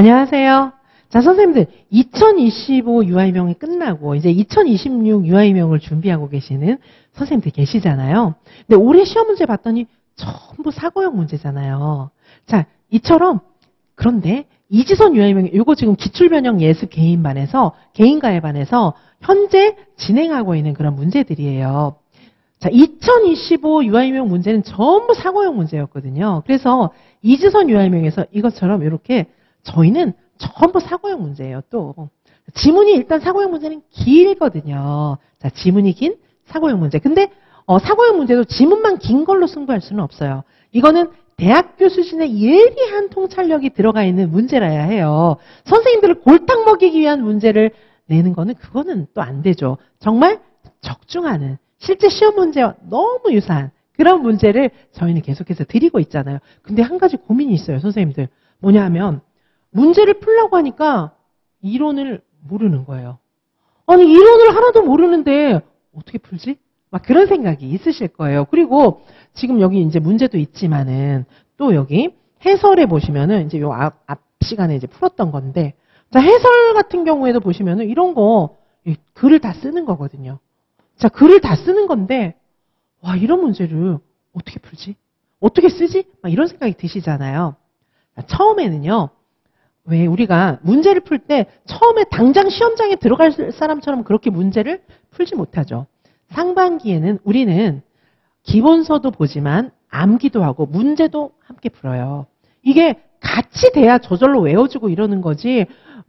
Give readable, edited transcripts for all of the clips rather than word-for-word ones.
안녕하세요. 자, 선생님들, 2025 유아이명이 끝나고 이제 2026 유아이명을 준비하고 계시는 선생님들 계시잖아요. 근데 올해 시험 문제 봤더니 전부 사고형 문제잖아요. 자, 이처럼 그런데 이지선 유아이명, 이거 지금 기출변형 예습 개인가에반에서 현재 진행하고 있는 그런 문제들이에요. 자, 2025 유아이명 문제는 전부 사고형 문제였거든요. 그래서 이지선 유아이명에서 이것처럼 이렇게 저희는 전부 사고형 문제예요. 또 지문이 일단 사고형 문제는 길거든요. 자, 지문이 긴 사고형 문제. 근데 사고형 문제도 지문만 긴 걸로 승부할 수는 없어요. 이거는 대학교 수준의 예리한 통찰력이 들어가 있는 문제라야 해요. 선생님들을 골탕 먹이기 위한 문제를 내는 거는 그거는 또 안 되죠. 정말 적중하는 실제 시험 문제와 너무 유사한 그런 문제를 저희는 계속해서 드리고 있잖아요. 근데 한 가지 고민이 있어요, 선생님들. 뭐냐 하면 문제를 풀려고 하니까 이론을 모르는 거예요. 아니, 이론을 하나도 모르는데 어떻게 풀지? 막 그런 생각이 있으실 거예요. 그리고 지금 여기 이제 문제도 있지만은 또 여기 해설에 보시면은 이제 요 앞 시간에 이제 풀었던 건데, 자, 해설 같은 경우에도 보시면은 이런 거 글을 다 쓰는 거거든요. 자, 글을 다 쓰는 건데, 와, 이런 문제를 어떻게 풀지? 어떻게 쓰지? 막 이런 생각이 드시잖아요. 자, 처음에는요, 왜 우리가 문제를 풀 때 처음에 당장 시험장에 들어갈 사람처럼 그렇게 문제를 풀지 못하죠. 상반기에는 우리는 기본서도 보지만 암기도 하고 문제도 함께 풀어요. 이게 같이 돼야 저절로 외워지고 이러는 거지.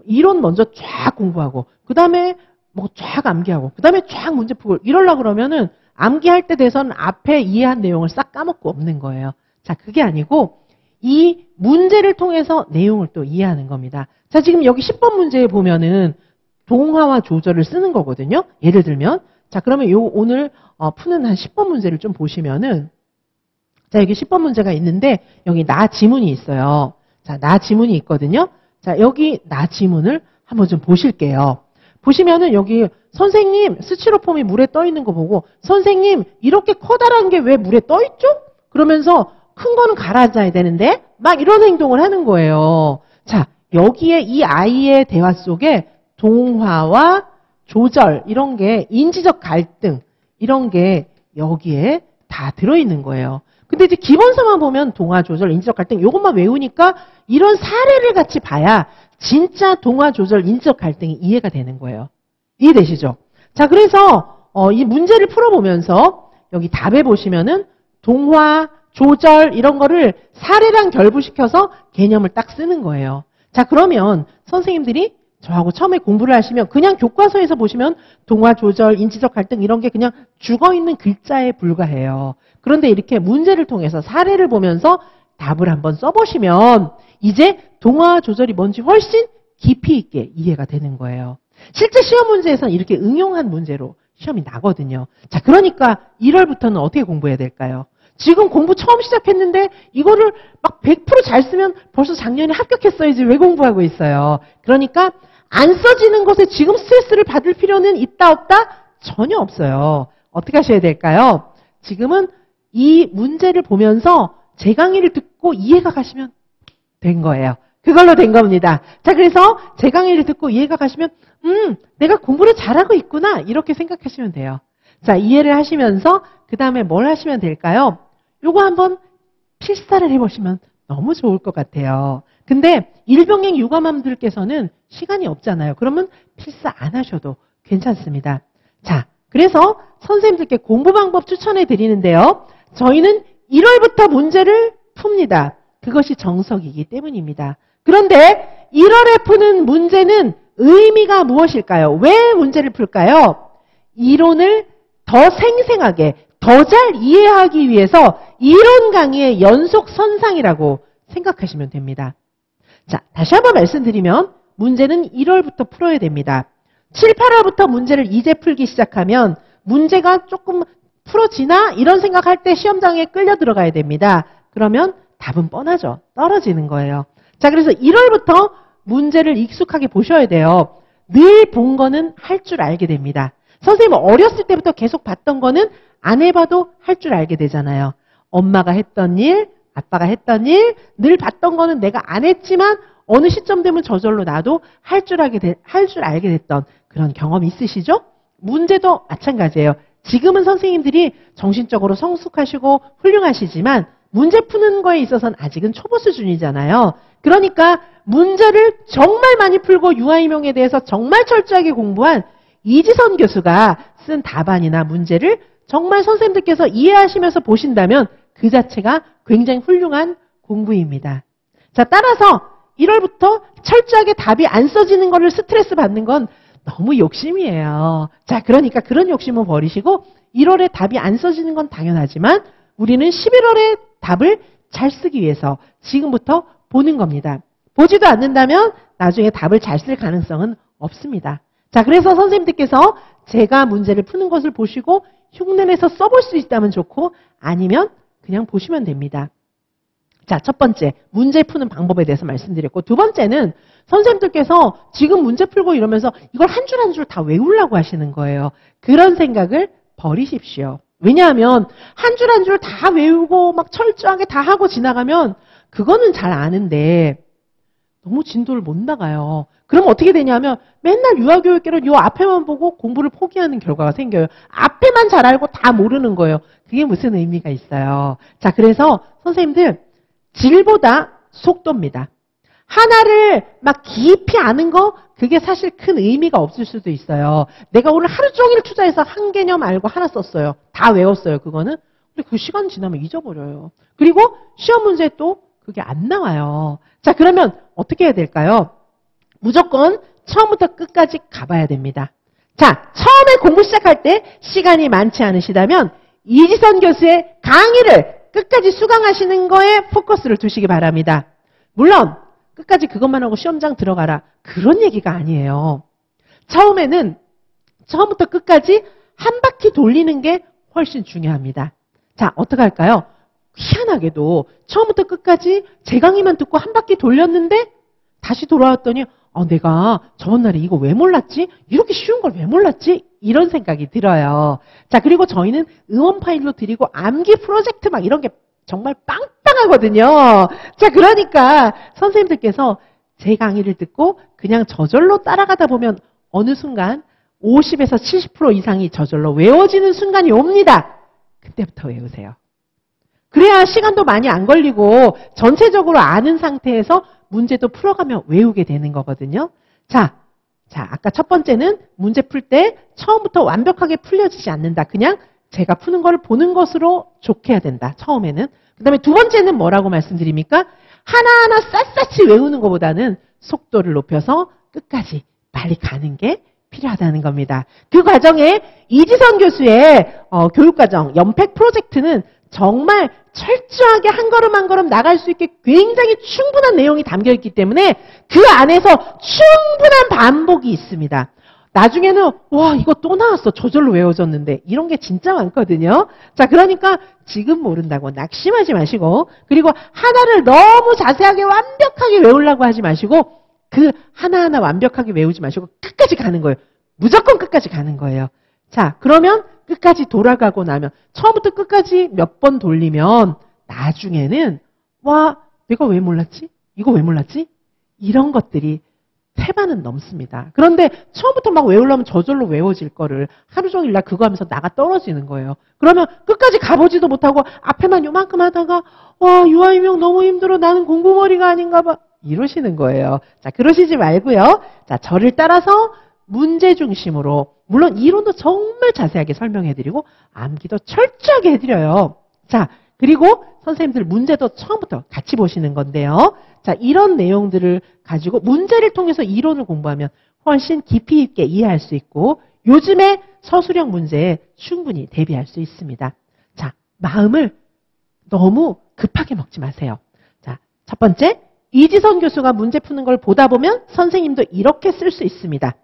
이론 먼저 쫙 공부하고 그 다음에 뭐 쫙 암기하고 그 다음에 쫙 문제 풀고 이러려고 그러면은 암기할 때 돼서는 앞에 이해한 내용을 싹 까먹고 없는 거예요. 자, 그게 아니고 이 문제를 통해서 내용을 또 이해하는 겁니다. 자, 지금 여기 10번 문제에 보면은 동화와 조절을 쓰는 거거든요. 예를 들면 자, 그러면 요 오늘 푸는 한 10번 문제를 좀 보시면은 자, 여기 10번 문제가 있는데 여기 나 지문이 있어요. 자, 나 지문이 있거든요. 자, 여기 나 지문을 한번 좀 보실게요. 보시면은 여기 선생님 스티로폼이 물에 떠 있는 거 보고 선생님 이렇게 커다란 게 왜 물에 떠 있죠? 그러면서 큰 거는 가라앉아야 되는데 막 이런 행동을 하는 거예요. 자, 여기에 이 아이의 대화 속에 동화와 조절 이런 게 인지적 갈등 이런 게 여기에 다 들어있는 거예요. 근데 이제 기본서만 보면 동화, 조절, 인지적 갈등 이것만 외우니까 이런 사례를 같이 봐야 진짜 동화, 조절, 인지적 갈등이 이해가 되는 거예요. 이해되시죠? 자, 그래서 이 문제를 풀어보면서 여기 답에 보시면은 동화, 조절 이런 거를 사례랑 결부시켜서 개념을 딱 쓰는 거예요. 자, 그러면 선생님들이 저하고 처음에 공부를 하시면 그냥 교과서에서 보시면 동화, 조절, 인지적 갈등 이런 게 그냥 죽어있는 글자에 불과해요. 그런데 이렇게 문제를 통해서 사례를 보면서 답을 한번 써보시면 이제 동화, 조절이 뭔지 훨씬 깊이 있게 이해가 되는 거예요. 실제 시험 문제에서는 이렇게 응용한 문제로 시험이 나거든요. 자, 그러니까 1월부터는 어떻게 공부해야 될까요? 지금 공부 처음 시작했는데 이거를 막 100% 잘 쓰면 벌써 작년에 합격했어야지 왜 공부하고 있어요. 그러니까 안 써지는 것에 지금 스트레스를 받을 필요는 있다 없다? 전혀 없어요. 어떻게 하셔야 될까요? 지금은 이 문제를 보면서 제 강의를 듣고 이해가 가시면 된 거예요. 그걸로 된 겁니다. 자, 그래서 제 강의를 듣고 이해가 가시면 내가 공부를 잘하고 있구나 이렇게 생각하시면 돼요. 자, 이해를 하시면서 그 다음에 뭘 하시면 될까요? 요거 한번 필사를 해보시면 너무 좋을 것 같아요. 근데 일병행 유감함들께서는 시간이 없잖아요. 그러면 필사 안 하셔도 괜찮습니다. 자, 그래서 선생님들께 공부 방법 추천해 드리는데요. 저희는 1월부터 문제를 풉니다. 그것이 정석이기 때문입니다. 그런데 1월에 푸는 문제는 의미가 무엇일까요? 왜 문제를 풀까요? 이론을 더 생생하게, 더 잘 이해하기 위해서 이론 강의의 연속선상이라고 생각하시면 됩니다. 자, 다시 한번 말씀드리면 문제는 1월부터 풀어야 됩니다. 7, 8월부터 문제를 이제 풀기 시작하면 문제가 조금 풀어지나? 이런 생각할 때 시험장에 끌려 들어가야 됩니다. 그러면 답은 뻔하죠. 떨어지는 거예요. 자, 그래서 1월부터 문제를 익숙하게 보셔야 돼요. 늘 본 거는 할 줄 알게 됩니다. 선생님 어렸을 때부터 계속 봤던 거는 안 해봐도 할 줄 알게 되잖아요. 엄마가 했던 일, 아빠가 했던 일, 늘 봤던 거는 내가 안 했지만 어느 시점 되면 저절로 나도 할 줄 알게 됐던 그런 경험이 있으시죠? 문제도 마찬가지예요. 지금은 선생님들이 정신적으로 성숙하시고 훌륭하시지만 문제 푸는 거에 있어서는 아직은 초보 수준이잖아요. 그러니까 문제를 정말 많이 풀고 유아인명에 대해서 정말 철저하게 공부한 이지선 교수가 쓴 답안이나 문제를 정말 선생님들께서 이해하시면서 보신다면 그 자체가 굉장히 훌륭한 공부입니다. 자, 따라서 1월부터 철저하게 답이 안 써지는 거를 스트레스 받는 건 너무 욕심이에요. 자, 그러니까 그런 욕심은 버리시고 1월에 답이 안 써지는 건 당연하지만 우리는 11월에 답을 잘 쓰기 위해서 지금부터 보는 겁니다. 보지도 않는다면 나중에 답을 잘 쓸 가능성은 없습니다. 자, 그래서 선생님들께서 제가 문제를 푸는 것을 보시고 흉내내서 써볼 수 있다면 좋고 아니면 그냥 보시면 됩니다. 자, 첫 번째, 문제 푸는 방법에 대해서 말씀드렸고 두 번째는 선생님들께서 지금 문제 풀고 이러면서 이걸 한 줄 한 줄 다 외우려고 하시는 거예요. 그런 생각을 버리십시오. 왜냐하면 한 줄 한 줄 다 외우고 막 철저하게 다 하고 지나가면 그거는 잘 아는데 너무 진도를 못 나가요. 그럼 어떻게 되냐면 맨날 유아교육계로 요 앞에만 보고 공부를 포기하는 결과가 생겨요. 앞에만 잘 알고 다 모르는 거예요. 그게 무슨 의미가 있어요. 자, 그래서 선생님들 질보다 속도입니다. 하나를 막 깊이 아는 거 그게 사실 큰 의미가 없을 수도 있어요. 내가 오늘 하루 종일 투자해서 한 개념 알고 하나 썼어요. 다 외웠어요. 그거는. 근데 그 시간 지나면 잊어버려요. 그리고 시험 문제 또 그게 안 나와요. 자, 그러면 어떻게 해야 될까요? 무조건 처음부터 끝까지 가봐야 됩니다. 자, 처음에 공부 시작할 때 시간이 많지 않으시다면 이지선 교수의 강의를 끝까지 수강하시는 거에 포커스를 두시기 바랍니다. 물론 끝까지 그것만 하고 시험장 들어가라. 그런 얘기가 아니에요. 처음에는 처음부터 끝까지 한 바퀴 돌리는 게 훨씬 중요합니다. 자, 어떻게 할까요? 희한하게도 처음부터 끝까지 제 강의만 듣고 한 바퀴 돌렸는데 다시 돌아왔더니 내가 저번 날에 이거 왜 몰랐지? 이렇게 쉬운 걸 왜 몰랐지? 이런 생각이 들어요. 자, 그리고 저희는 응원 파일로 드리고 암기 프로젝트 막 이런 게 정말 빵빵하거든요. 자, 그러니까 선생님들께서 제 강의를 듣고 그냥 저절로 따라가다 보면 어느 순간 50에서 70% 이상이 저절로 외워지는 순간이 옵니다. 그때부터 외우세요. 그래야 시간도 많이 안 걸리고 전체적으로 아는 상태에서 문제도 풀어가며 외우게 되는 거거든요. 자, 아까 첫 번째는 문제 풀 때 처음부터 완벽하게 풀려지지 않는다. 그냥 제가 푸는 거를 보는 것으로 좋게 해야 된다. 처음에는. 그 다음에 두 번째는 뭐라고 말씀드립니까? 하나하나 샅샅이 외우는 것보다는 속도를 높여서 끝까지 빨리 가는 게 필요하다는 겁니다. 그 과정에 이지선 교수의 교육과정 연팩 프로젝트는 정말 철저하게 한 걸음 한 걸음 나갈 수 있게 굉장히 충분한 내용이 담겨있기 때문에 그 안에서 충분한 반복이 있습니다. 나중에는 와 이거 또 나왔어. 저절로 외워졌는데 이런 게 진짜 많거든요. 자, 그러니까 지금 모른다고 낙심하지 마시고 그리고 하나를 너무 자세하게 완벽하게 외우려고 하지 마시고 그 하나하나 완벽하게 외우지 마시고 끝까지 가는 거예요. 무조건 끝까지 가는 거예요. 자, 그러면 끝까지 돌아가고 나면 처음부터 끝까지 몇 번 돌리면 나중에는 와 내가 왜 몰랐지? 이거 왜 몰랐지? 이런 것들이 3반은 넘습니다. 그런데 처음부터 막 외우려면 저절로 외워질 거를 하루 종일 나 그거 하면서 나가 떨어지는 거예요. 그러면 끝까지 가보지도 못하고 앞에만 요만큼 하다가 와 유아인명 너무 힘들어 나는 공부머리가 아닌가 봐 이러시는 거예요. 자, 그러시지 말고요. 자, 저를 따라서 문제 중심으로 물론 이론도 정말 자세하게 설명해드리고 암기도 철저하게 해드려요. 자, 그리고 선생님들 문제도 처음부터 같이 보시는 건데요. 자, 이런 내용들을 가지고 문제를 통해서 이론을 공부하면 훨씬 깊이 있게 이해할 수 있고 요즘에 서술형 문제에 충분히 대비할 수 있습니다. 자, 마음을 너무 급하게 먹지 마세요. 자, 첫 번째, 이지선 교수가 문제 푸는 걸 보다 보면 선생님도 이렇게 쓸 수 있습니다.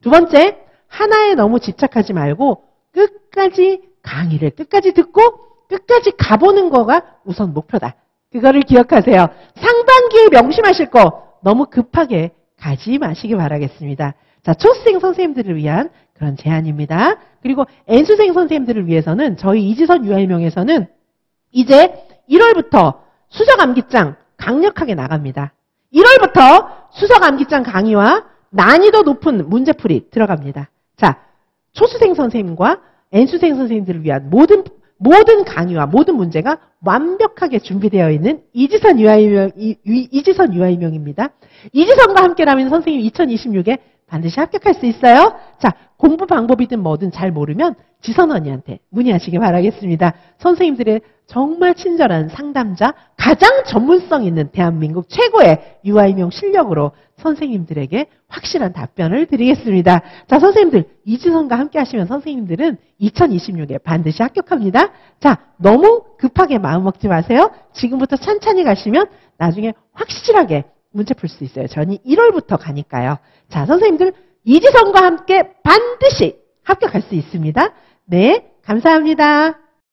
두 번째, 하나에 너무 집착하지 말고 끝까지 강의를 끝까지 듣고 끝까지 가보는 거가 우선 목표다. 그거를 기억하세요. 상반기에 명심하실 거 너무 급하게 가지 마시기 바라겠습니다. 자, 초수생 선생님들을 위한 그런 제안입니다. 그리고 N수생 선생님들을 위해서는 저희 이지선 유아인명에서는 이제 1월부터 수석 암기장 강력하게 나갑니다. 1월부터 수석 암기장 강의와 난이도 높은 문제풀이 들어갑니다. 자, 초수생 선생님과 N수생 선생님들을 위한 모든 강의와 모든 문제가 완벽하게 준비되어 있는 이지선 유아이명입니다. 이지선과 함께라면 선생님 2026에 반드시 합격할 수 있어요. 자, 공부 방법이든 뭐든 잘 모르면 지선 언니한테 문의하시기 바라겠습니다. 선생님들의 정말 친절한 상담자, 가장 전문성 있는 대한민국 최고의 유아이명 실력으로 선생님들에게 확실한 답변을 드리겠습니다. 자, 선생님들 이지선과 함께 하시면 선생님들은 2026에 반드시 합격합니다. 자, 너무 급하게 마음 먹지 마세요. 지금부터 찬찬히 가시면 나중에 확실하게 문제 풀 수 있어요. 저는 1월부터 가니까요. 자, 선생님들 이지선과 함께 반드시 합격할 수 있습니다. 네, 감사합니다.